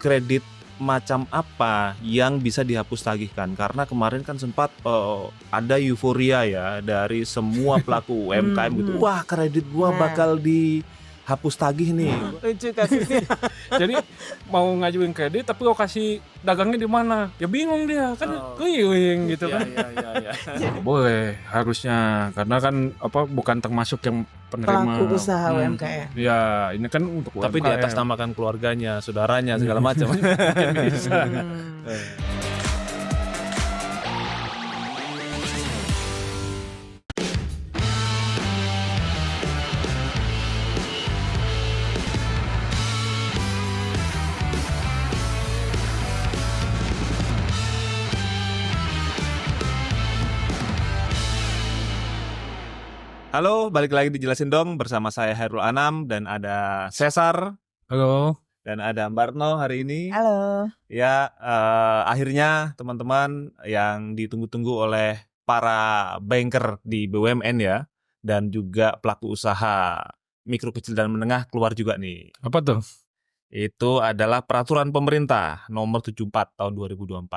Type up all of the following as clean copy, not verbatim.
kredit macam apa yang bisa dihapus tagihkan? Karena kemarin kan sempat ada euforia ya dari semua pelaku UMKM gitu. Wah, kredit gua bakal dihapus tagih nih. Lucu kasusnya. Jadi mau ngajuin kredit tapi lokasi dagangnya di mana? Ya bingung dia kan keliling gitu kan. Iya. Boleh harusnya karena kan bukan termasuk yang penerima Pelaku usaha UMKM. Ya, ini kan untuk Tapi di atas namakan keluarganya, saudaranya segala macam. mungkin bisa. Halo, balik lagi di Jelasin Dong bersama saya Hairul Anam dan ada Cesar Halo. dan ada Mbak Retno hari ini. Halo. Ya, akhirnya teman-teman yang ditunggu-tunggu oleh para banker di BUMN ya, dan juga pelaku usaha mikro kecil dan menengah keluar juga nih. Apa tuh? Itu adalah peraturan pemerintah nomor 74 tahun 2024.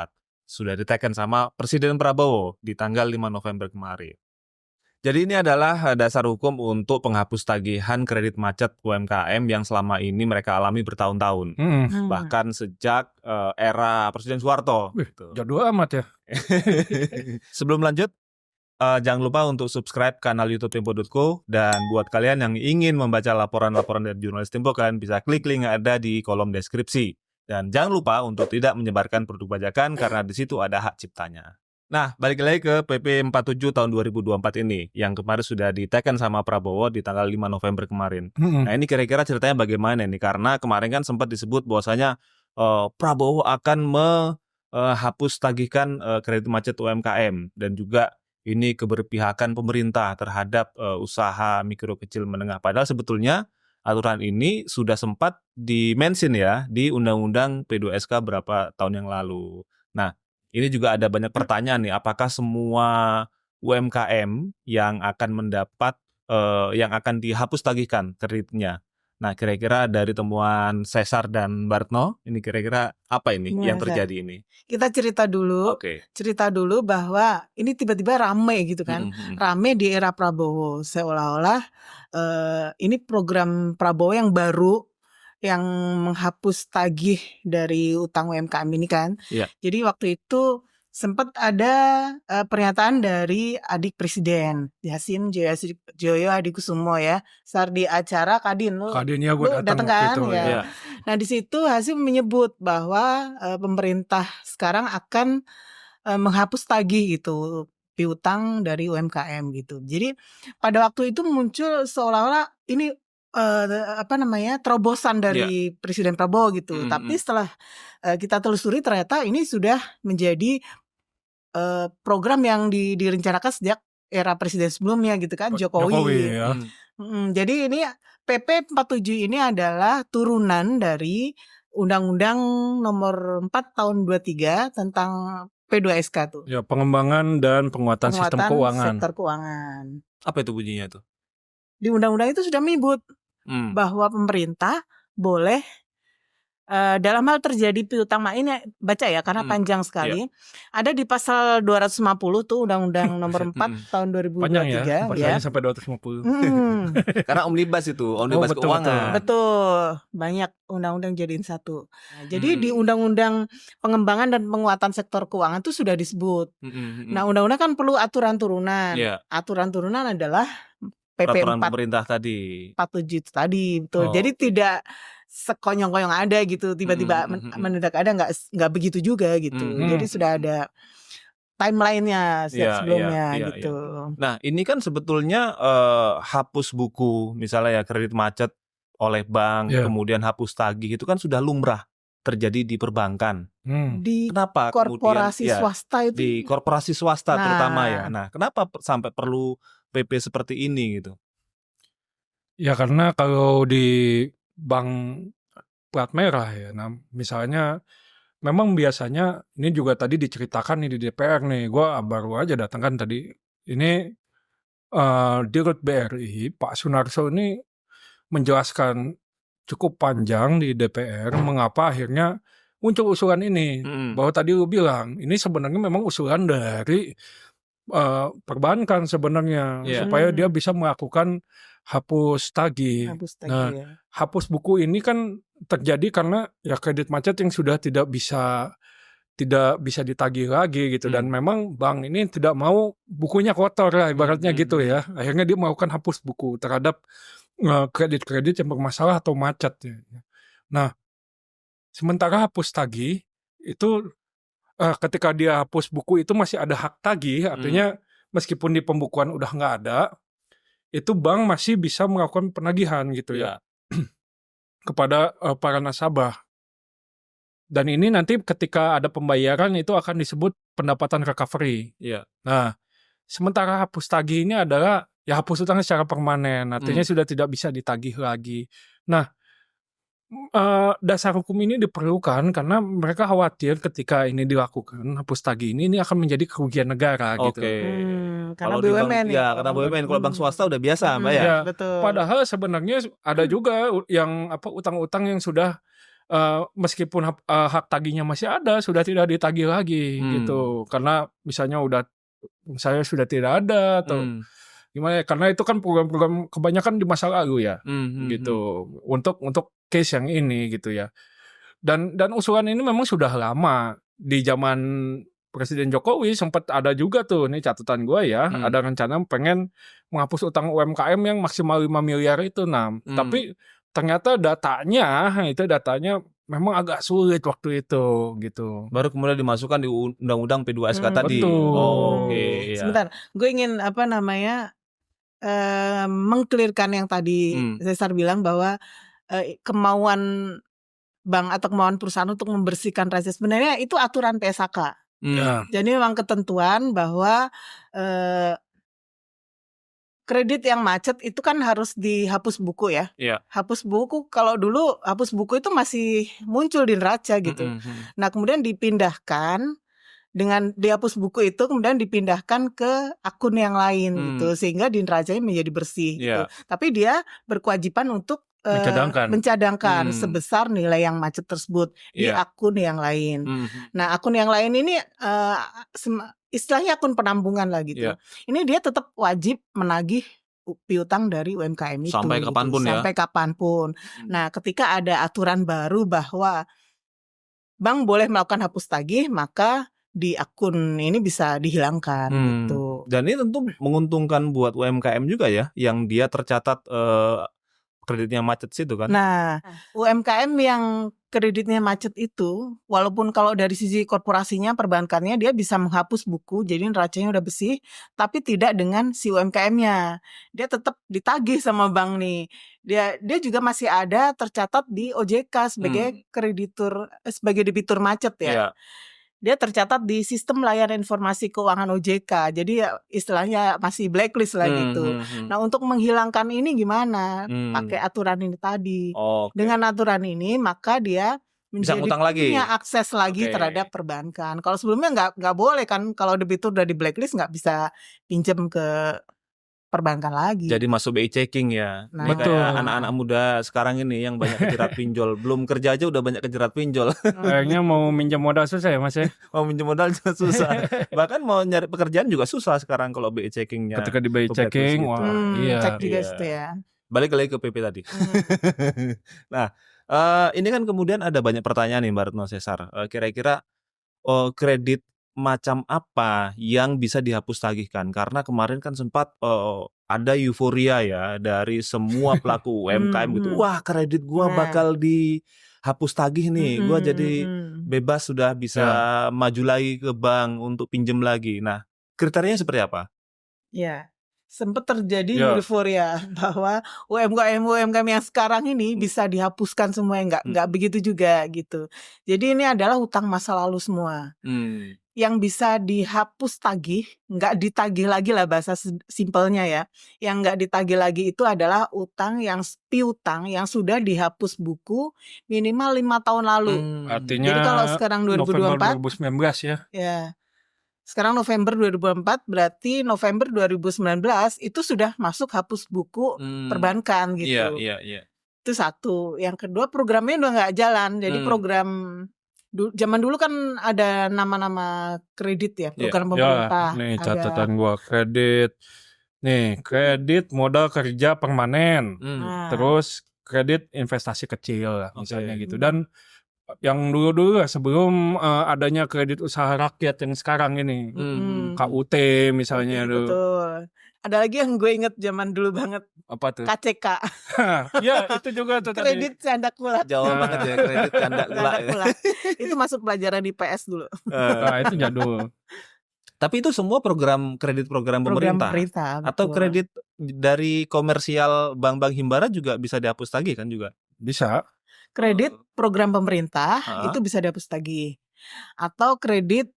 Sudah diteken sama Presiden Prabowo di tanggal 5 November kemarin. Jadi ini adalah dasar hukum untuk penghapus tagihan kredit macet UMKM yang selama ini mereka alami bertahun-tahun. Bahkan sejak era Presiden Soeharto. Gitu. Jadul amat ya. Sebelum lanjut, jangan lupa untuk subscribe kanal YouTube Tempo.co, dan buat kalian yang ingin membaca laporan-laporan dari jurnalis Tempo kan bisa klik link yang ada di kolom deskripsi. Dan jangan lupa untuk tidak menyebarkan produk bajakan karena di situ ada hak ciptanya. Nah, balik lagi ke PP 47 tahun 2024 ini yang kemarin sudah diteken sama Prabowo di tanggal 5 November kemarin. Nah, ini kira-kira ceritanya bagaimana nih? Karena kemarin kan sempat disebut bahwasanya Prabowo akan menghapus tagihkan kredit macet UMKM, dan juga ini keberpihakan pemerintah terhadap usaha mikro kecil menengah. Padahal sebetulnya aturan ini sudah sempat di-mention ya di Undang-Undang P2SK berapa tahun yang lalu. Nah, ini juga ada banyak pertanyaan nih, apakah semua UMKM yang akan mendapat yang akan dihapus tagihkan kreditnya? Nah, kira-kira dari temuan Cesar dan Mbak Retno, ini kira-kira apa ini yang terjadi ini? Kita cerita dulu. Cerita dulu bahwa ini tiba-tiba rame gitu kan. Rame di era Prabowo, seolah-olah ini program Prabowo yang baru yang menghapus tagih dari utang UMKM ini kan. Jadi waktu itu sempat ada pernyataan dari adik Presiden Yasin Joyo Hadikusumo ya, saat di acara Kadin lu ya, gue datang kan itu, ya. Nah di situ Hasim menyebut bahwa pemerintah sekarang akan menghapus tagih gitu piutang dari UMKM gitu. Jadi pada waktu itu muncul seolah-olah ini terobosan dari Presiden Prabowo gitu. Tapi setelah kita telusuri ternyata ini sudah menjadi program yang direncanakan sejak era presiden sebelumnya gitu kan, Jokowi ya. Jadi ini PP 47 ini adalah turunan dari Undang-Undang nomor 4 tahun 23 tentang P2SK tuh. Ya, pengembangan dan penguatan sistem keuangan. Sektor keuangan. Apa itu bunyinya tuh? Di undang-undang itu sudah menyebut bahwa pemerintah boleh dalam hal terjadi piutang ini baca ya karena panjang sekali. Ada di pasal 250 tuh Undang-Undang nomor 4 tahun 2023 panjang ya. Pasalnya ya. sampai 250. Karena omnibus itu, omnibus keuangan. Betul. Banyak undang-undang jadiin satu. Nah, jadi di Undang-Undang pengembangan dan penguatan sektor keuangan itu sudah disebut. Nah, undang-undang kan perlu aturan turunan. Aturan turunan adalah PP peraturan pemerintah tadi 47 tadi, betul. Jadi tidak sekonyong-konyong ada gitu tiba-tiba mendadak ada, nggak begitu juga gitu. Jadi sudah ada timelinenya sebelumnya gitu. Nah ini kan sebetulnya hapus buku misalnya ya kredit macet oleh bank, kemudian hapus tagih itu kan sudah lumrah terjadi di perbankan. Di kenapa korporasi kemudian, swasta itu? Di korporasi swasta terutama ya. Nah kenapa sampai perlu PP seperti ini gitu? Ya karena kalau di bank plat merah ya, nah misalnya memang biasanya ini juga tadi diceritakan nih di DPR nih, gue baru aja datang kan tadi. Ini Dirut BRI Pak Sunarso ini menjelaskan cukup panjang di DPR, mengapa akhirnya muncul usulan ini. Bahwa tadi lu bilang, ini sebenarnya memang usulan dari perbankan sebenarnya, Iya. supaya dia bisa melakukan hapus tagih. Hapus tagih Nah, ya. hapus buku ini kan terjadi karena ya kredit macet yang sudah tidak bisa ditagih lagi gitu, dan memang bank ini tidak mau bukunya kotor lah ibaratnya gitu ya. Akhirnya dia melakukan hapus buku terhadap kredit-kredit yang bermasalah atau macet ya. Nah, sementara hapus tagih itu ketika dia hapus buku itu masih ada hak tagih, artinya meskipun di pembukuan udah nggak ada, itu bank masih bisa melakukan penagihan gitu ya kepada para nasabah. Dan ini nanti ketika ada pembayaran itu akan disebut pendapatan recovery. Iya. Nah, sementara hapus tagih ini adalah ya hapus utang secara permanen, artinya sudah tidak bisa ditagih lagi. Nah, dasar hukum ini diperlukan karena mereka khawatir ketika ini dilakukan, hapus tagih ini akan menjadi kerugian negara gitu. Karena Kalau di bank, BUMN ya karena BUMN. Kalau bank swasta udah biasa, Mbak ya. Ya, betul. padahal sebenarnya ada juga yang utang-utang yang sudah meskipun hak tagihnya masih ada, sudah tidak ditagih lagi gitu. Karena misalnya saya sudah tidak ada atau gimana ya, karena itu kan program-program kebanyakan di masa lalu ya, gitu. Untuk case yang ini gitu ya. Dan usulan ini memang sudah lama. Di zaman Presiden Jokowi sempat ada juga tuh, ini catatan gue ya, ada rencana pengen menghapus utang UMKM yang maksimal 5 miliar itu, tapi ternyata datanya memang agak sulit waktu itu gitu. Baru kemudian dimasukkan di Undang-Undang P2SK tadi. Betul. Oke, ya. Sebentar, gue ingin mengklirkan yang tadi Cesar bilang bahwa kemauan bank atau kemauan perusahaan untuk membersihkan rahasia sebenarnya itu aturan PSHK. Ya. Jadi memang ketentuan bahwa kredit yang macet itu kan harus dihapus buku ya. Iya. Hapus buku, kalau dulu hapus buku itu masih muncul di neraca gitu. Nah, kemudian dipindahkan dengan dihapus buku itu kemudian dipindahkan ke akun yang lain gitu, sehingga di neracanya menjadi bersih gitu. Tapi dia berkewajiban untuk mencadangkan sebesar nilai yang macet tersebut di akun yang lain. Nah, akun yang lain ini istilahnya akun penampungan lah gitu. Ini dia tetap wajib menagih piutang dari UMKM itu sampai kapanpun gitu, sampai kapanpun. Nah, ketika ada aturan baru bahwa bank boleh melakukan hapus tagih, maka di akun ini bisa dihilangkan gitu. Dan ini tentu menguntungkan buat UMKM juga ya, yang dia tercatat kreditnya macet situ kan. Nah, UMKM yang kreditnya macet itu, walaupun kalau dari sisi korporasinya, perbankannya dia bisa menghapus buku, jadi neracanya udah bersih, tapi tidak dengan si UMKM-nya. Dia tetap ditagih sama bank nih. Dia juga masih ada tercatat di OJK sebagai kreditur, sebagai debitur macet ya. Iya. Dia tercatat di sistem layanan informasi keuangan OJK. Jadi ya istilahnya masih blacklist lah gitu. Nah, untuk menghilangkan ini gimana? Pakai aturan ini tadi. Dengan aturan ini maka dia bisa menjadi ngutang lagi, punya akses lagi terhadap perbankan. Kalau sebelumnya nggak boleh kan, kalau debitur udah di blacklist nggak bisa pinjam ke perbankan lagi. Jadi masuk BI checking ya. Nah, Ini kayak anak-anak muda sekarang ini yang banyak kejerat pinjol. Belum kerja aja udah banyak kejerat pinjol. Kayaknya mau minjam modal susah ya Mas ya. Mau minjem modal juga susah. Bahkan mau nyari pekerjaan juga susah sekarang kalau BI checkingnya. Ketika di BI checking, wah iya. Cek juga situ ya. Balik lagi ke PP tadi. Nah, ini kan kemudian ada banyak pertanyaan nih Mbak Retno Cesar. Kira-kira kredit macam apa yang bisa dihapus tagihkan? Karena kemarin kan sempat ada euforia ya dari semua pelaku UMKM gitu. Wah, kredit gua bakal dihapus tagih nih. Gua jadi bebas, sudah bisa maju lagi ke bank untuk pinjam lagi. Nah, kriterianya seperti apa? Ya, sempat terjadi euforia bahwa UMKM yang sekarang ini bisa dihapuskan semua, nggak begitu juga gitu. Jadi ini adalah utang masa lalu semua. Yang bisa dihapus tagih, nggak ditagih lagi lah bahasa simpelnya ya. Yang nggak ditagih lagi itu adalah utang yang piutang yang sudah dihapus buku minimal 5 tahun lalu. Artinya jadi kalau sekarang 2024, November 2019 ya. Ya. Sekarang November 2024, berarti November 2019 itu sudah masuk hapus buku perbankan gitu. Iya. Itu satu. Yang kedua programnya udah nggak jalan. Jadi program zaman dulu kan ada nama-nama kredit ya, program pemerintah. Nih Ada catatan gua kredit. Nih, kredit modal kerja permanen. nah, Terus kredit investasi kecil lah misalnya Oke. gitu. Dan yang dulu-dulu lah sebelum adanya kredit usaha rakyat yang sekarang ini. KUT misalnya dulu. betul. Ada lagi yang gue inget zaman dulu banget, Apa tuh? KCK, Ya, itu juga tuh tadi. kredit canda kulat. Jauh banget ya kredit canda gula. Canda kulat. Itu masuk pelajaran di PS dulu. Nah, itu jadul. Tapi itu semua program Program pemerintah. pemerintah. Atau betul. kredit dari komersial bank-bank himbara juga bisa dihapus lagi kan juga? Bisa. Kredit program pemerintah itu bisa dihapus lagi. Atau kredit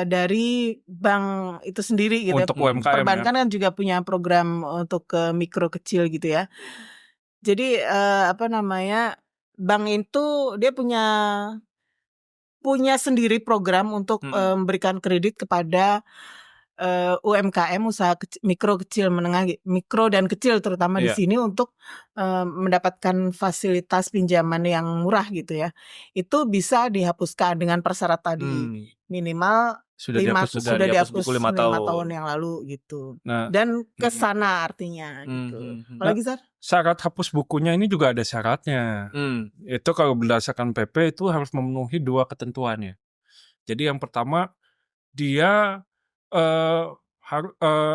dari bank itu sendiri gitu Untuk ya. UMKM Perbankan kan juga punya program untuk ke mikro kecil gitu ya. Jadi bank itu dia punya sendiri program untuk memberikan kredit kepada UMKM, usaha mikro kecil menengah, mikro dan kecil terutama di sini untuk mendapatkan fasilitas pinjaman yang murah gitu ya. Itu bisa dihapuskan dengan persyarat tadi. Minimal Sudah dihapus 5 5 tahun yang lalu gitu. Nah, Dan kesana artinya gitu. Apalagi Zar? syarat hapus bukunya ini juga ada syaratnya. Itu kalau berdasarkan PP itu harus memenuhi 2 ketentuan ya. Jadi yang pertama dia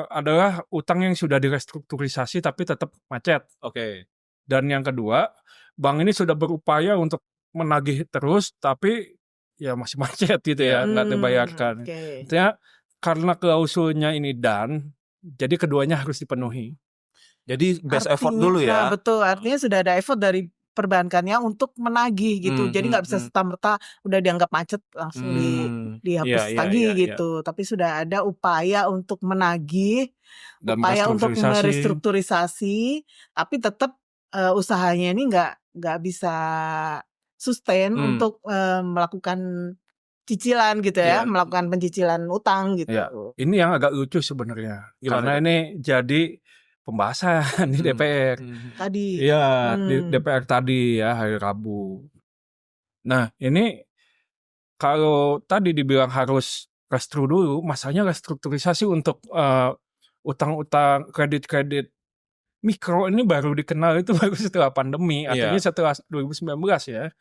adalah utang yang sudah direstrukturisasi tapi tetap macet. Oke. Dan yang kedua, bank ini sudah berupaya untuk menagih terus tapi ya masih macet gitu ya, nggak dibayarkan. Artinya karena klausulnya ini jadi keduanya harus dipenuhi. Jadi best effort dulu ya. Nah, betul, artinya sudah ada effort dari perbankannya untuk menagih gitu. Jadi nggak bisa serta-merta udah dianggap macet langsung dihapus lagi gitu. Tapi sudah ada upaya untuk menagih, dan upaya untuk merestrukturisasi, tapi tetap usahanya ini nggak bisa sustain untuk melakukan cicilan gitu ya, melakukan pencicilan utang gitu. Ini yang agak lucu sebenarnya. Karena ini jadi pembahasan di DPR tadi. Iya, di DPR tadi ya hari Rabu. Nah, ini kalau tadi dibilang harus restru dulu, masalahnya restrukturisasi untuk utang-utang kredit-kredit mikro ini baru dikenal itu baru setelah pandemi, artinya setelah 2019 ya.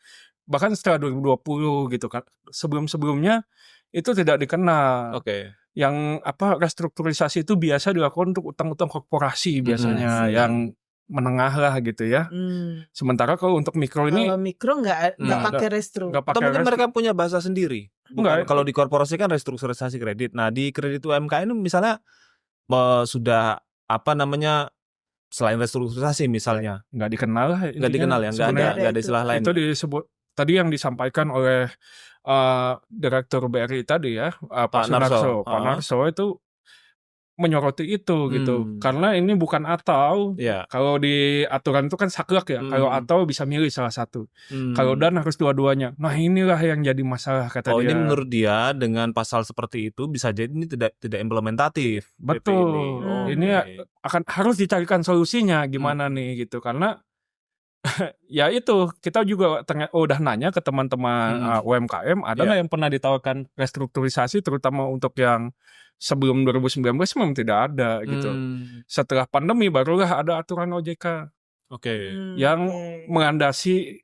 Bahkan setelah 2020 gitu kan. Sebelum-sebelumnya itu tidak dikenal. Oke. Yang restrukturisasi itu biasa dilakukan untuk utang-utang korporasi biasanya yang menengah lah gitu ya. Sementara kalau untuk mikro ini, kalau mikro nggak pakai restru. Atau mungkin mereka punya bahasa sendiri. Bukan, kalau di korporasi kan restrukturisasi kredit. Nah di kredit UMKM ini misalnya sudah selain restrukturisasi misalnya nggak dikenal lah. Nggak dikenal ya, nggak ada istilah lain. Itu disebut tadi yang disampaikan oleh Direktur BRI tadi ya, Pak Narso itu menyoroti itu gitu. Karena ini bukan atau. Kalau di aturan itu kan saklek ya. Kalau atau bisa milih salah satu. Kalau dan harus dua-duanya. Nah inilah yang jadi masalah kata dia. Ini menurut dia dengan pasal seperti itu bisa jadi ini tidak implementatif. Betul. Ini harus dicarikan solusinya gimana nih gitu. Karena ya itu kita juga udah nanya ke teman-teman UMKM ada nggak yang pernah ditawarkan restrukturisasi terutama untuk yang sebelum 2019 memang tidak ada gitu. Setelah pandemi barulah ada aturan OJK yang mengandasi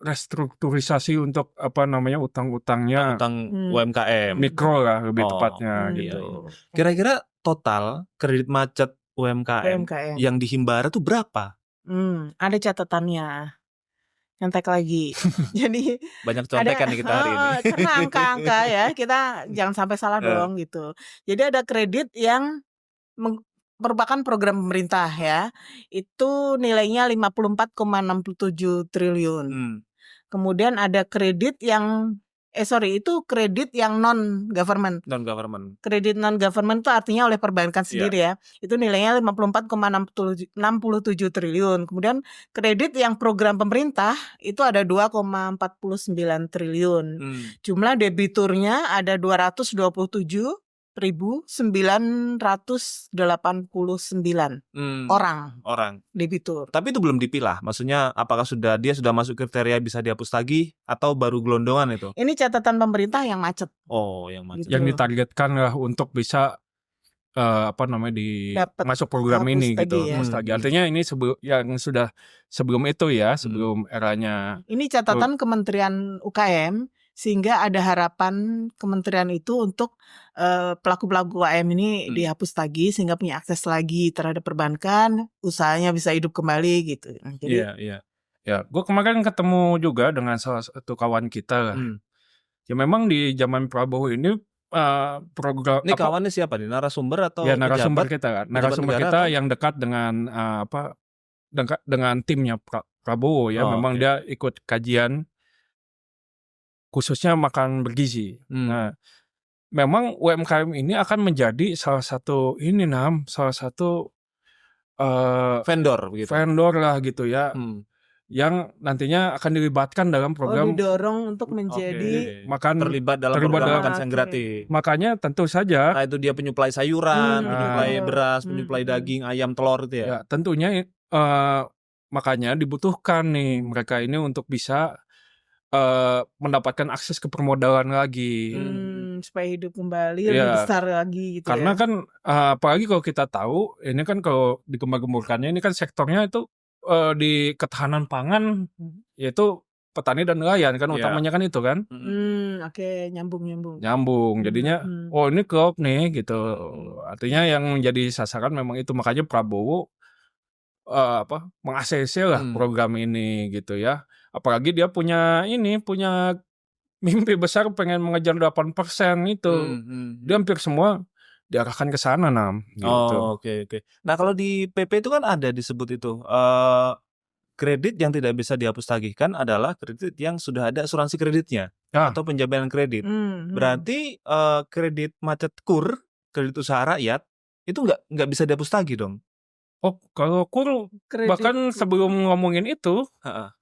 restrukturisasi untuk utang-utangnya UMKM mikro lah lebih tepatnya gitu. Kira-kira total kredit macet UMKM yang di Himbara tuh berapa? Ada catatannya. Nyontek lagi. Jadi banyak contekan nih kita hari ini. Karena angka-angka ya, kita jangan sampai salah dong gitu. Jadi ada kredit yang merupakan program pemerintah ya. Itu nilainya 54,67 triliun. Kemudian ada kredit yang itu kredit yang non-government. Kredit non-government itu artinya oleh perbankan sendiri ya. Itu nilainya 54,67 triliun. Kemudian kredit yang program pemerintah itu ada 2,49 triliun. Jumlah debiturnya ada 227 1.989 orang Orang. debitur. Tapi itu belum dipilah. Maksudnya apakah dia sudah masuk kriteria bisa dihapus tagih atau baru gelondongan itu? Ini catatan pemerintah yang macet. Oh, yang macet. Gitu. Yang ditargetkan lah untuk bisa Dapat masuk program hapus ini gitu. tagih ya. Hapus tagih. Artinya ini yang sudah sebelum itu ya, sebelum eranya. Ini catatan Kementerian UKM, sehingga ada harapan kementerian itu untuk pelaku-pelaku UKM ini dihapus tagih sehingga punya akses lagi terhadap perbankan, usahanya bisa hidup kembali gitu. Jadi Iya. Ya, gue kemarin ketemu juga dengan salah satu kawan kita lah. Ya memang di zaman Prabowo ini program Ini kawannya siapa nih? Narasumber atau ya narasumber pejabat? kita kan, Pejabat narasumber negara kita atau? yang dekat dengan dengan timnya Prabowo ya. Oh, Memang oke. dia ikut kajian khususnya makan bergizi. Nah, memang UMKM ini akan menjadi salah satu Vendor begitu. vendor lah gitu ya, yang nantinya akan dilibatkan dalam program didorong untuk menjadi terlibat dalam program makan siang gratis. Makanya tentu saja Nah, itu dia penyuplai sayuran, penyuplai beras, penyuplai daging, ayam, telur itu ya. ya tentunya makanya dibutuhkan nih mereka ini untuk bisa mendapatkan akses ke permodalan lagi. Supaya hidup kembali lebih besar lagi gitu. Karena ya. kan apalagi kalau kita tahu ini kan kalau digembar-gemburkannya ini kan sektornya itu di ketahanan pangan yaitu petani dan nelayan kan utamanya kan itu kan. Oke, nyambung. Jadinya ini klop nih gitu. Artinya yang menjadi sasaran memang itu, makanya Prabowo meng-ACC lah program ini gitu ya. Apalagi dia punya mimpi besar pengen mengejar 8% itu. Dia hampir semua diarahkan ke sana gitu. Oh, oke. Nah, kalau di PP itu kan ada disebut itu kredit yang tidak bisa dihapus tagihkan adalah kredit yang sudah ada asuransi kreditnya atau penjaminan kredit. Berarti kredit macet KUR, kredit usaha rakyat itu nggak bisa dihapus tagih dong. Oh, kalau KUR bahkan sebelum ngomongin itu,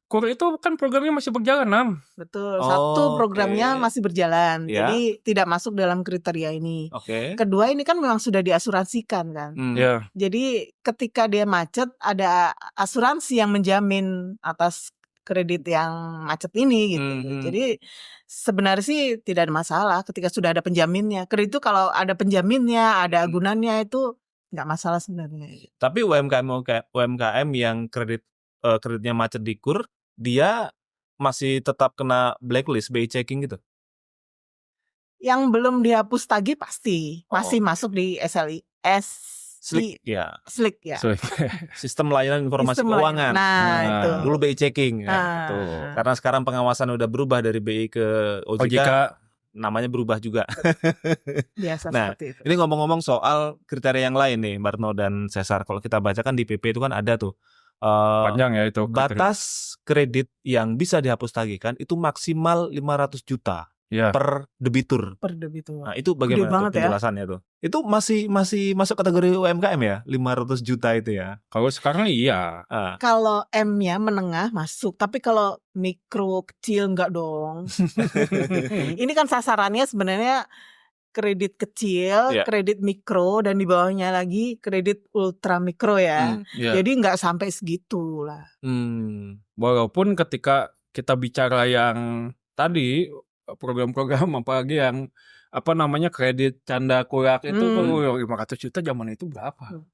KUR itu kan programnya masih berjalan, Betul. Satu, programnya masih berjalan. Ya. Jadi tidak masuk dalam kriteria ini. Kedua, ini kan memang sudah diasuransikan kan. Ya. Jadi ketika dia macet, ada asuransi yang menjamin atas kredit yang macet ini gitu. Jadi sebenarnya sih tidak ada masalah ketika sudah ada penjaminnya. Kredit itu kalau ada penjaminnya, ada agunannya itu nggak masalah sebenarnya. Tapi UMKM yang kreditnya macet di KUR, dia masih tetap kena blacklist, BI checking gitu. Yang belum dihapus tagih pasti masih masuk di SLIK ya. Sistem layanan informasi keuangan. Nah, itu. Dulu BI checking ya. Karena sekarang pengawasan udah berubah dari BI ke OJK. Namanya berubah juga. Biasa Nah, seperti itu. ini ngomong-ngomong soal kriteria yang lain nih, Marno dan Cesar. Kalau kita baca kan di PP itu kan ada tuh panjang ya itu. Batas kredit yang bisa dihapus tagihkan itu maksimal 500 juta per debitur. Nah, itu bagaimana penjelasannya tuh? Itu masih masuk kategori UMKM ya? 500 juta itu ya. Kalau sekarang iya. Kalau M-nya menengah masuk, tapi kalau mikro kecil enggak dong. Ini kan sasarannya sebenarnya kredit kecil, kredit mikro, dan di bawahnya lagi kredit ultra mikro ya. Jadi nggak sampai segitu lah. Walaupun ketika kita bicara yang tadi program-program apalagi yang kredit canda kurak itu 500 juta zaman itu berapa?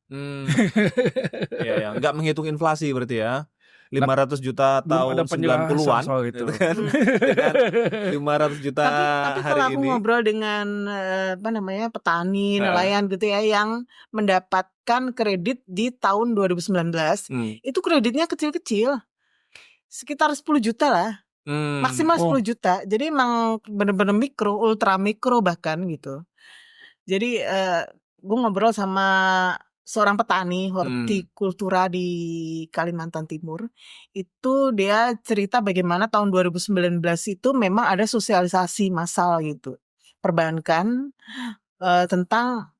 Ya, nggak menghitung inflasi berarti ya. 500 juta tahun 90-an gitu. 500 juta tapi hari kalau aku ini. ngobrol dengan petani, nelayan gitu ya, yang mendapatkan kredit di tahun 2019, itu kreditnya kecil-kecil, sekitar 10 juta lah, maksimal 10 juta. Jadi emang bener-bener mikro, ultra mikro bahkan gitu. Jadi gue ngobrol sama seorang petani hortikultura di Kalimantan Timur. Itu dia cerita bagaimana tahun 2019 itu memang ada sosialisasi massal gitu, perbankan tentang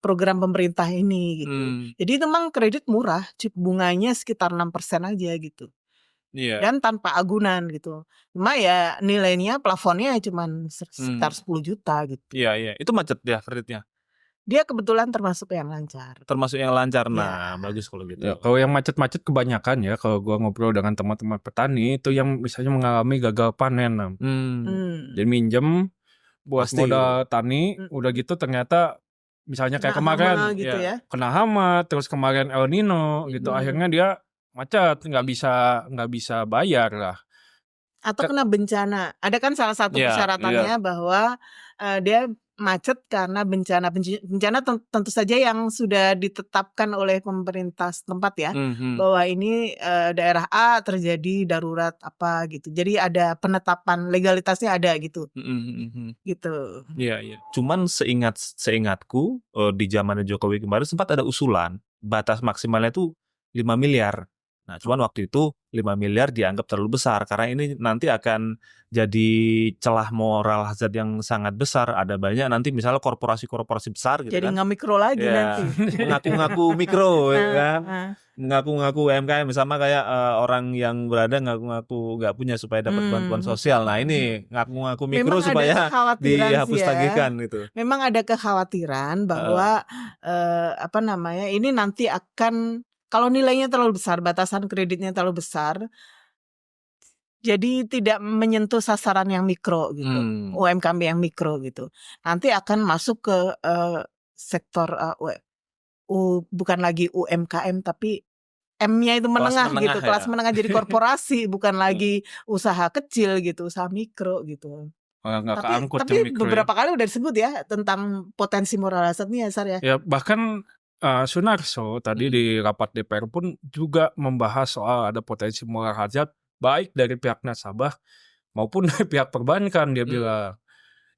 program pemerintah ini gitu. Jadi itu memang kredit murah, bunganya sekitar 6% aja gitu. Dan tanpa agunan gitu. Cuma ya nilainya, plafonnya cuma sekitar 10 juta gitu. Iya. Itu macet ya kreditnya. Dia kebetulan termasuk yang lancar. Termasuk yang lancar. Ya. Nah, bagus kalau gitu. Ya, kalau yang macet-macet kebanyakan ya, kalau gua ngobrol dengan teman-teman petani itu yang misalnya mengalami gagal panen, Nam. Jadi minjem buat Pasti modal tani, udah gitu ternyata misalnya kayak Kena kemarin hama gitu ya. kena hama, terus kemarin El Nino gitu, akhirnya dia macet, nggak bisa bayar lah. Atau kena bencana. Ada kan salah satu persyaratannya bahwa dia macet karena bencana tentu saja yang sudah ditetapkan oleh pemerintah setempat ya, bahwa ini daerah A terjadi darurat apa gitu. Jadi ada penetapan legalitasnya ada gitu. Gitu. Iya. Cuman seingatku di zaman Jokowi kemarin sempat ada usulan batas maksimalnya itu 5 miliar. Nah, cuman waktu itu 5 miliar dianggap terlalu besar karena ini nanti akan jadi celah moral hazard yang sangat besar. Ada banyak nanti misalnya korporasi-korporasi besar gitu Jadi kan. nggak mikro lagi nanti. Mengaku-ngaku mikro kan. Mengaku-ngaku UMKM sama kayak orang yang berada ngaku-ngaku nggak punya supaya dapat bantuan sosial. Nah, ini ngaku-ngaku mikro Memang supaya ada kekhawatiran dihapus sih ya. tagihkan gitu. Memang ada kekhawatiran bahwa ini nanti akan, kalau nilainya terlalu besar, batasan kreditnya terlalu besar, jadi tidak menyentuh sasaran yang mikro gitu, UMKM yang mikro gitu. Nanti akan masuk ke sektor bukan lagi UMKM tapi M-nya itu menengah gitu, kelas menengah, jadi korporasi bukan lagi usaha kecil gitu, usaha mikro gitu. Tapi beberapa kali udah disebut ya tentang potensi moral hazard nih ya, Sar ya. Ya bahkan Sunarso tadi di rapat DPR pun juga membahas soal ada potensi moral hazard baik dari pihak nasabah maupun dari pihak perbankan, dia bilang.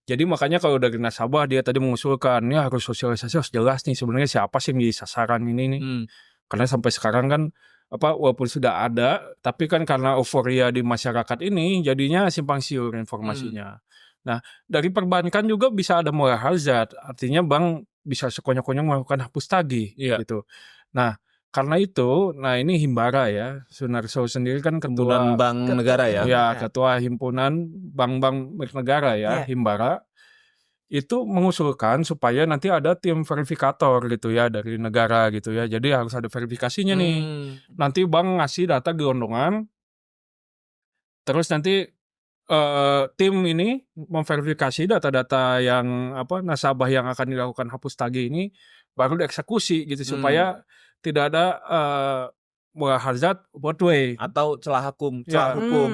Jadi makanya kalau dari nasabah dia tadi mengusulkan ya harus sosialisasi harus jelas nih sebenarnya siapa sih yang menjadi sasaran ini nih. Karena sampai sekarang kan walaupun sudah ada tapi kan karena euforia di masyarakat ini jadinya simpang siur informasinya. Nah, dari perbankan juga bisa ada moral hazard, artinya bank bisa sekonyong-konyong melakukan hapus tagih gitu. Nah, karena itu, ini Himbara ya, Sunarso sendiri kan ketua Bank Negara ya. Ya, ketua himpunan bank-bank milik negara ya, Himbara. Itu mengusulkan supaya nanti ada tim verifikator gitu ya dari negara gitu ya. Jadi harus ada verifikasinya nih. Nanti bank ngasih data gelondongan, terus nanti tim ini memverifikasi data-data yang nasabah yang akan dilakukan hapus tagih ini baru dieksekusi gitu supaya tidak ada moral hazard both way atau celah hukum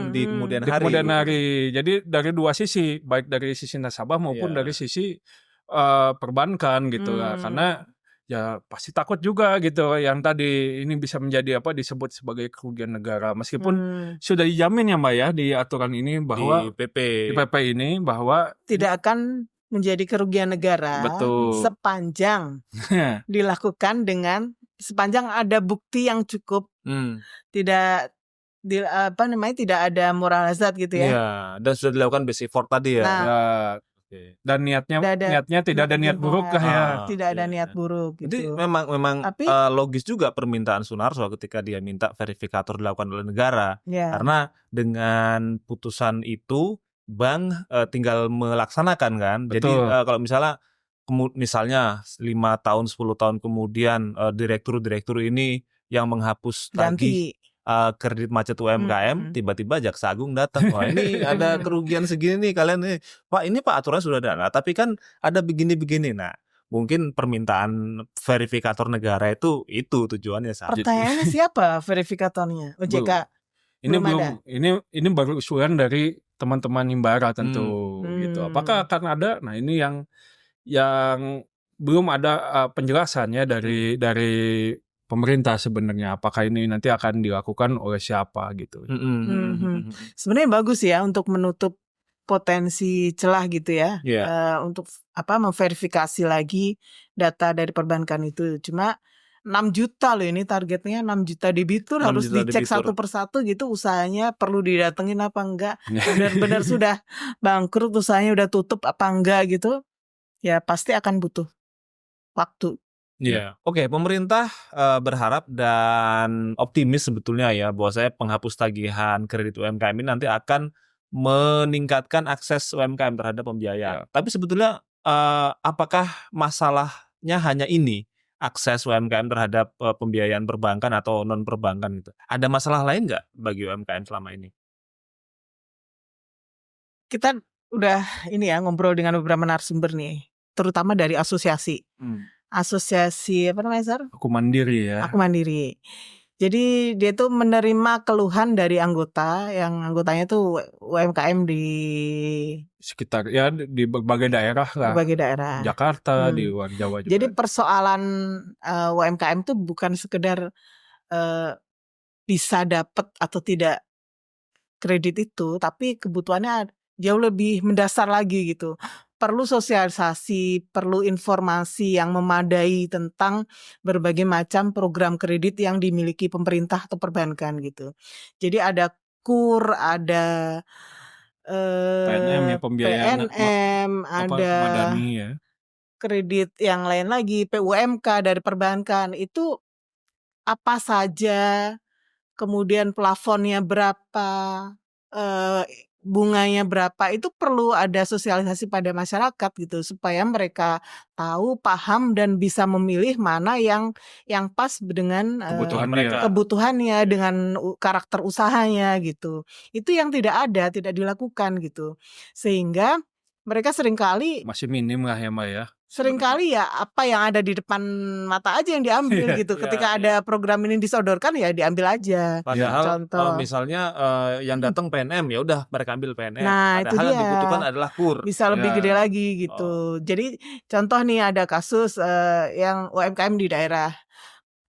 di kemudian hari. Jadi dari dua sisi, baik dari sisi nasabah maupun dari sisi perbankan gitu lah. Karena ya pasti takut juga gitu yang tadi ini bisa menjadi disebut sebagai kerugian negara meskipun sudah dijamin ya Mbak ya di aturan ini bahwa di PP ini bahwa tidak akan menjadi kerugian negara. Betul. Sepanjang dilakukan sepanjang ada bukti yang cukup, tidak tidak ada moral hazard gitu ya. Iya, dan sudah dilakukan basic effort tadi ya. Dan niatnya tidak ada niat buruk lah ya. Tidak ada niat buruk gitu. Jadi memang logis juga permintaan Sunarso ketika dia minta verifikator dilakukan oleh negara. Karena dengan putusan itu bank tinggal melaksanakan kan. Jadi kalau misalnya 5 tahun 10 tahun kemudian direktur ini yang menghapus tagih kredit macet UMKM, tiba-tiba Jaksa Agung datang. Wah, ini ada kerugian segini nih kalian nih. Pak, ini Pak aturan sudah ada. Nah, tapi kan ada begini-begini. Nah, mungkin permintaan verifikator negara itu tujuannya saat. Pertanyaannya siapa verifikatornya? OJK. Ini baru usulan dari teman-teman Himbara tentu gitu. Apakah akan ada? Nah, ini yang belum ada penjelasannya dari pemerintah sebenarnya, apakah ini nanti akan dilakukan oleh siapa gitu. Sebenarnya bagus ya untuk menutup potensi celah gitu ya, untuk memverifikasi lagi data dari perbankan itu. Cuma 6 juta loh ini targetnya, 6 juta debitur harus dicek satu persatu gitu, usahanya perlu didatengin apa enggak, benar-benar sudah bangkrut, usahanya udah tutup apa enggak gitu, ya pasti akan butuh waktu. Oke, pemerintah berharap dan optimis sebetulnya ya bahwasanya penghapus tagihan kredit UMKM ini nanti akan meningkatkan akses UMKM terhadap pembiayaan. Tapi sebetulnya apakah masalah masalahnya hanya ini, akses UMKM terhadap pembiayaan perbankan atau non perbankan gitu. Ada masalah lain nggak bagi UMKM selama ini? Kita udah ini ya ngobrol dengan beberapa narasumber nih, terutama dari asosiasi. Asosiasi apa namanya, Sar? Aku Mandiri ya. Aku Mandiri. Jadi dia tuh menerima keluhan dari anggota yang anggotanya tuh UMKM di Sekitar ya di berbagai daerah lah. berbagai daerah. Jakarta, di luar Jawa juga. Jadi persoalan UMKM tuh bukan sekedar bisa dapat atau tidak kredit itu, tapi kebutuhannya jauh lebih mendasar lagi gitu. Perlu sosialisasi, perlu informasi yang memadai tentang berbagai macam program kredit yang dimiliki pemerintah atau perbankan gitu. Jadi ada KUR, ada PNM ya, pembiayaan PNM, ada madani ya. kredit yang lain lagi, PUMK dari perbankan. Itu apa saja, kemudian plafonnya berapa, bunganya berapa, itu perlu ada sosialisasi pada masyarakat gitu supaya mereka tahu, paham dan bisa memilih mana yang pas dengan Kebutuhan mereka. kebutuhannya dengan karakter usahanya gitu. Itu yang tidak dilakukan gitu. Sehingga mereka seringkali Masih minim lah ya Mbak ya. Seringkali ya apa yang ada di depan mata aja yang diambil gitu. Ketika ada program ini disodorkan ya diambil aja. Padahal Contoh. misalnya yang datang PNM ya udah mereka ambil PNM. Nah, itu Padahal yang dia. dibutuhkan adalah KUR. Bisa lebih Ya. gede lagi gitu. Jadi contoh nih ada kasus yang UMKM di daerah.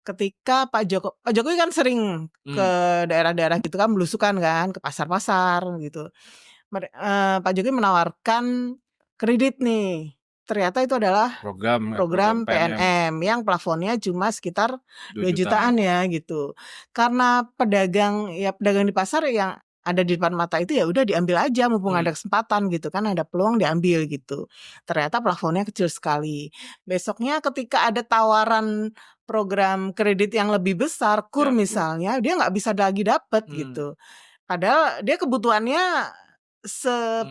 Ketika Pak Jokowi kan sering ke daerah-daerah gitu kan, belusukan kan ke pasar-pasar gitu. Pak Jokowi menawarkan kredit nih. Ternyata itu adalah program PNM yang plafonnya cuma sekitar 2 jutaan ya gitu. Karena pedagang di pasar yang ada di depan mata itu ya udah diambil aja mumpung ada kesempatan gitu kan, ada peluang diambil gitu. Ternyata plafonnya kecil sekali. Besoknya ketika ada tawaran program kredit yang lebih besar, KUR misalnya, dia nggak bisa lagi dapet gitu. Padahal dia kebutuhannya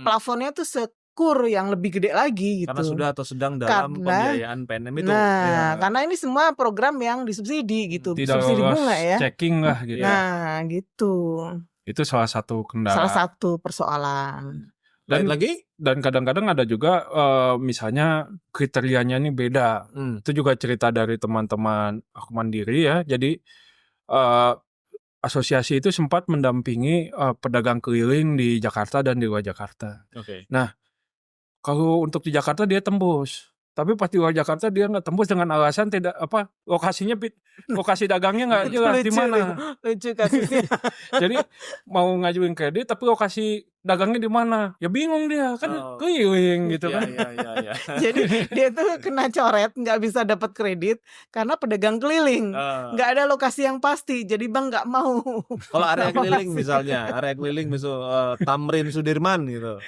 plafonnya tuh KUR yang lebih gede lagi gitu. Karena sudah atau sedang dalam pembiayaan PNM itu. Karena ini semua program yang disubsidi gitu. Tidak subsidi lolos bunga ya. checking lah gitu. Nah gitu. Itu salah satu kendala. Salah satu persoalan. Dan kadang-kadang ada juga misalnya kriterianya ini beda. Itu juga cerita dari teman-teman Aku Mandiri ya. Jadi asosiasi itu sempat mendampingi pedagang keliling di Jakarta dan di luar Jakarta. Nah, kalau untuk di Jakarta dia tembus, tapi pas di luar Jakarta dia nggak tembus dengan alasan tidak lokasi dagangnya nggak jelas di mana. Lucu kasusnya. Jadi mau ngajuin kredit tapi lokasi dagangnya di mana? Ya bingung dia kan keliling gitu kan. Iya. Jadi dia tuh kena coret, nggak bisa dapat kredit karena pedagang keliling, nggak ada lokasi yang pasti. Jadi bang nggak mau. Kalau area keliling misalnya, Tamrin Sudirman gitu,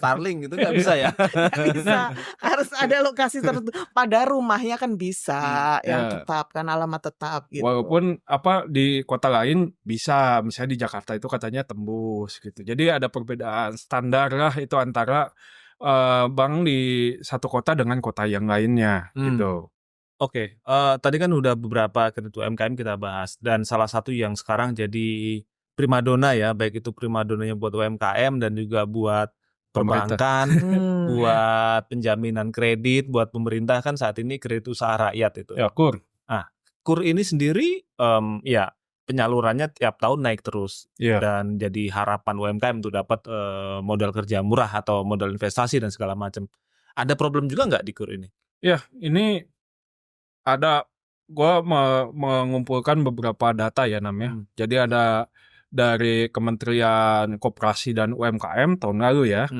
Starling gitu nggak bisa ya? Nggak bisa, harus ada lokasi tertentu. Pada rumahnya kan bisa yang tetap kan, alamat tetap gitu. Walaupun di kota lain bisa, misalnya di Jakarta itu katanya tembus gitu. Jadi ada perbedaan standar lah itu antara bank di satu kota dengan kota yang lainnya gitu. Oke, tadi kan udah beberapa kredit UMKM kita bahas dan salah satu yang sekarang jadi primadona ya, baik itu primadonanya buat UMKM dan juga buat perbankan, buat penjaminan kredit, buat pemerintah kan saat ini kredit usaha rakyat itu. Ya, KUR. Nah, KUR ini sendiri ya penyalurannya tiap tahun naik terus dan jadi harapan UMKM untuk dapat modal kerja murah atau modal investasi dan segala macam. Ada problem juga nggak di KUR ini? Ya, ini ada, gua mengumpulkan beberapa data ya namanya. Jadi ada dari Kementerian Koperasi dan UMKM tahun lalu ya,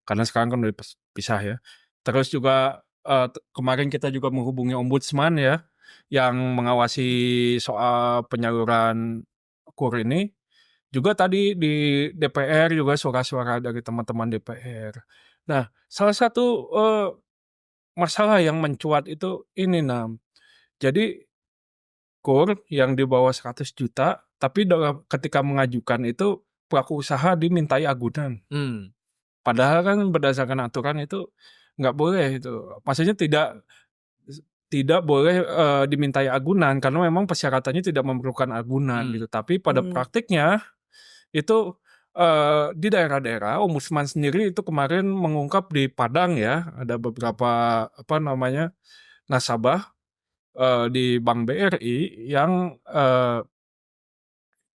karena sekarang kan udah pisah ya. Terus juga kemarin kita juga menghubungi Ombudsman ya, yang mengawasi soal penyaluran KUR ini. Juga tadi di DPR juga suara-suara dari teman-teman DPR. Nah, salah satu masalah yang mencuat itu ini Nam. Jadi KUR yang di bawah 100 juta, tapi ketika mengajukan itu pelaku usaha dimintai agunan. Padahal kan berdasarkan aturan itu nggak boleh itu. Maksudnya tidak boleh dimintai agunan karena memang persyaratannya tidak memerlukan agunan gitu. Tapi pada praktiknya itu di daerah-daerah Ombudsman sendiri itu kemarin mengungkap di Padang ya, ada beberapa nasabah di Bank BRI yang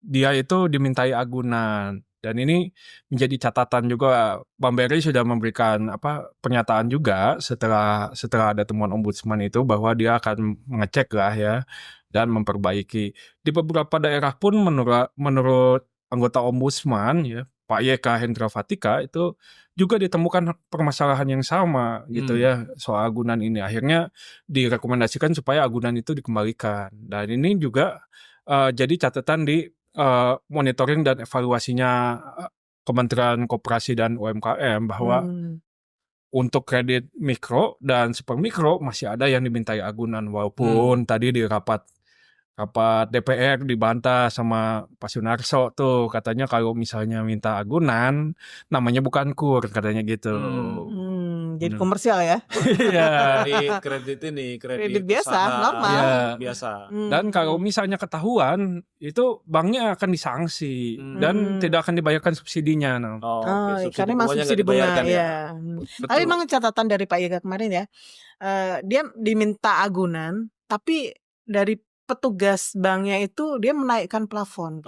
dia itu dimintai agunan. Dan ini menjadi catatan juga, Bank BRI sudah memberikan pernyataan juga setelah ada temuan Ombudsman itu bahwa dia akan mengecek lah ya dan memperbaiki. Di beberapa daerah pun menurut anggota Ombudsman ya, Pak YK Hendra Fatika itu juga ditemukan permasalahan yang sama gitu ya soal agunan ini. Akhirnya direkomendasikan supaya agunan itu dikembalikan. Dan ini juga jadi catatan di monitoring dan evaluasinya Kementerian Koperasi dan UMKM bahwa untuk kredit mikro dan super mikro masih ada yang dimintai agunan walaupun tadi di rapat DPR dibantah sama Pak Sunarso tuh katanya kalau misalnya minta agunan namanya bukan KUR katanya gitu. Jadi komersial ya. Iya. Kredit biasa, usaha, normal. Iya. biasa. Dan kalau misalnya ketahuan itu banknya akan disanksi dan tidak akan dibayarkan subsidinya. Karena memang subsidi bunga ya. Tapi memang catatan dari Pak Yega kemarin ya, dia diminta agunan, tapi dari petugas banknya itu dia menaikkan plafon.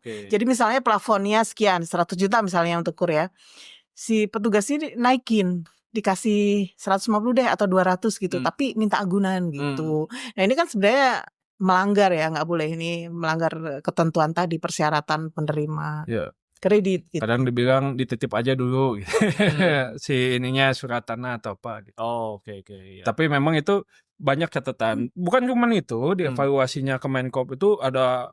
Jadi misalnya plafonnya sekian, 100 juta misalnya untuk KUR ya, si petugas ini naikin, dikasih 150 deh atau 200 gitu, tapi minta agunan gitu. Nah ini kan sebenarnya melanggar ya, nggak boleh, ini melanggar ketentuan tadi, persyaratan penerima kredit gitu. Kadang dibilang dititip aja dulu gitu. Si ininya surat tanah atau apa gitu. Ya. Tapi memang itu banyak catatan. Bukan cuma itu, di evaluasinya Kemenkop itu ada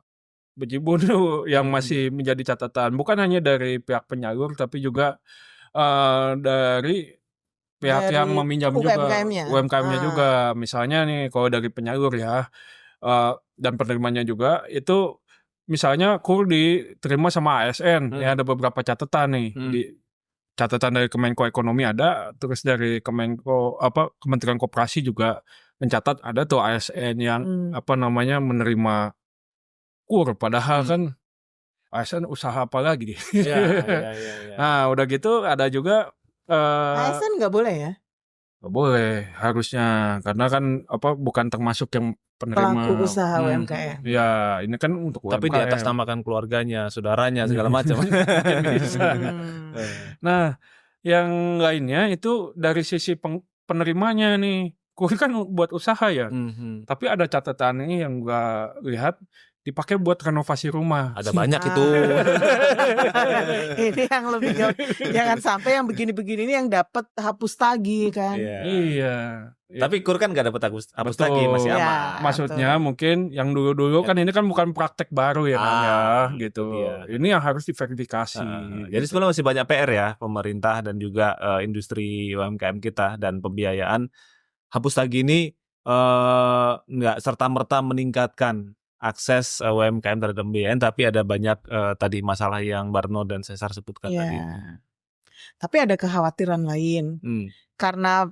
bejibun yang masih menjadi catatan. Bukan hanya dari pihak penyalur tapi juga dari pihak yang meminjam juga, UMKM-nya juga. Misalnya nih kalau dari penyalur ya, dan penerimanya juga itu misalnya KUR diterima sama ASN, ya ada beberapa catatan nih. Catatan dari Kemenko Ekonomi ada, terus dari Kementerian Koperasi juga mencatat ada tuh ASN yang menerima KUR, padahal kan ASN usaha apa lagi? Nah udah gitu ada juga ASN nggak boleh ya? Nggak boleh harusnya, karena kan bukan termasuk yang penerima pelaku usaha UMKM. Ya ini kan untuk UMKM. Tapi di atas namakan keluarganya, saudaranya segala macam. Bisa. Nah yang lainnya itu dari sisi penerimanya nih, KUR kan buat usaha ya, tapi ada catatan ini yang gua lihat dipakai buat renovasi rumah. Ada banyak itu. Ini yang lebih jangan sampai yang begini-begini ini yang dapat hapus tagih kan. Iya. Tapi KUR kan nggak dapat hapus tagih, masih aman. Maksudnya mungkin yang dulu-dulu kan ini kan bukan praktek baru ya gitu. Ini yang harus diverifikasi. Jadi sebenarnya masih banyak PR ya pemerintah dan juga industri UMKM kita, dan pembiayaan hapus tagih ini nggak serta-merta meningkatkan akses UMKM terhadap pembiayaan, tapi ada banyak tadi masalah yang Barno dan Cesar sebutkan tadi. Tapi ada kekhawatiran lain. Karena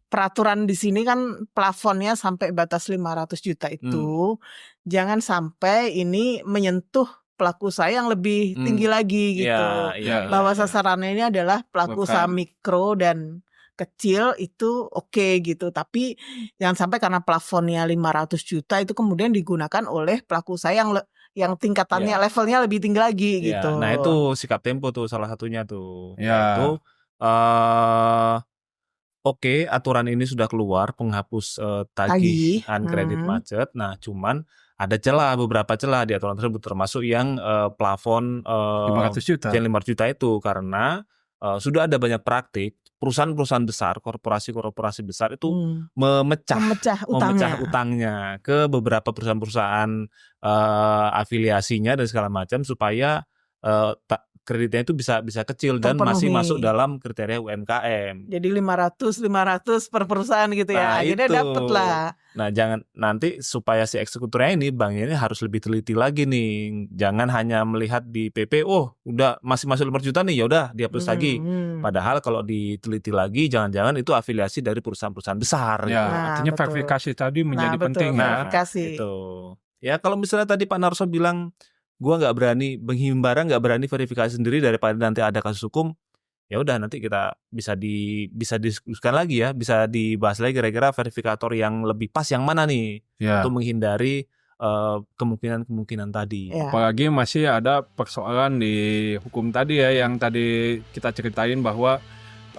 peraturan di sini kan plafonnya sampai batas 500 juta itu. Jangan sampai ini menyentuh pelaku usaha yang lebih tinggi lagi gitu. Bahwa sasarannya ini adalah pelaku usaha mikro dan kecil itu oke gitu, tapi jangan sampai karena plafonnya 500 juta itu kemudian digunakan oleh pelaku usaha yang tingkatannya levelnya lebih tinggi lagi gitu. Nah itu sikap Tempo tuh salah satunya tuh. Itu aturan ini sudah keluar penghapus tagihan kredit macet. Nah cuman ada beberapa celah di aturan tersebut, termasuk yang plafon 500 juta. Yang 500 juta itu karena sudah ada banyak praktik perusahaan-perusahaan besar, korporasi-korporasi besar itu memecah utangnya ke beberapa perusahaan-perusahaan afiliasinya dan segala macam supaya kreditnya itu bisa kecil dan masih Terpenuhi. masuk dalam kriteria UMKM. Jadi 500 per perusahaan gitu ya. Nah, Akhirnya itu. dapet lah. Nah, jangan nanti supaya si eksekutornya ini bank ini harus lebih teliti lagi nih. Jangan hanya melihat di PP, oh udah masih masuk 5 juta nih, ya udah dihapus lagi. Padahal kalau diteliti lagi, jangan-jangan itu afiliasi dari perusahaan-perusahaan besar. Ya, Nah, artinya betul. verifikasi tadi menjadi betul, penting ya. verifikasi. Itu. Ya kalau misalnya tadi Pak Narso bilang, gua nggak berani, Himbara nggak berani verifikasi sendiri daripada nanti ada kasus hukum. Ya udah nanti kita bisa diskusikan lagi ya, bisa dibahas lagi kira-kira verifikator yang lebih pas yang mana nih Ya. untuk menghindari kemungkinan tadi. Ya. Apalagi masih ada persoalan di hukum tadi ya, yang tadi kita ceritain bahwa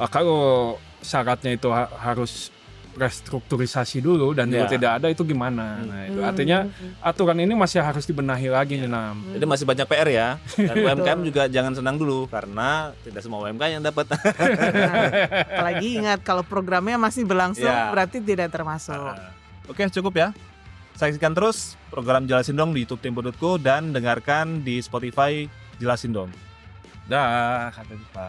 kalau syaratnya itu harus restrukturisasi dulu dan Ya. tidak ada itu gimana. Nah, itu artinya aturan ini masih harus dibenahi lagi nih Nam. Jadi masih banyak PR ya. Dan UMKM juga jangan senang dulu karena tidak semua UMKM yang dapat. Nah, apalagi ingat kalau programnya masih berlangsung Ya. berarti tidak termasuk. Oke, cukup ya. Saksikan terus program Jelasin Dong di youtube.tempo.co dan dengarkan di Spotify Jelasin Dong. Dah, sampai jumpa.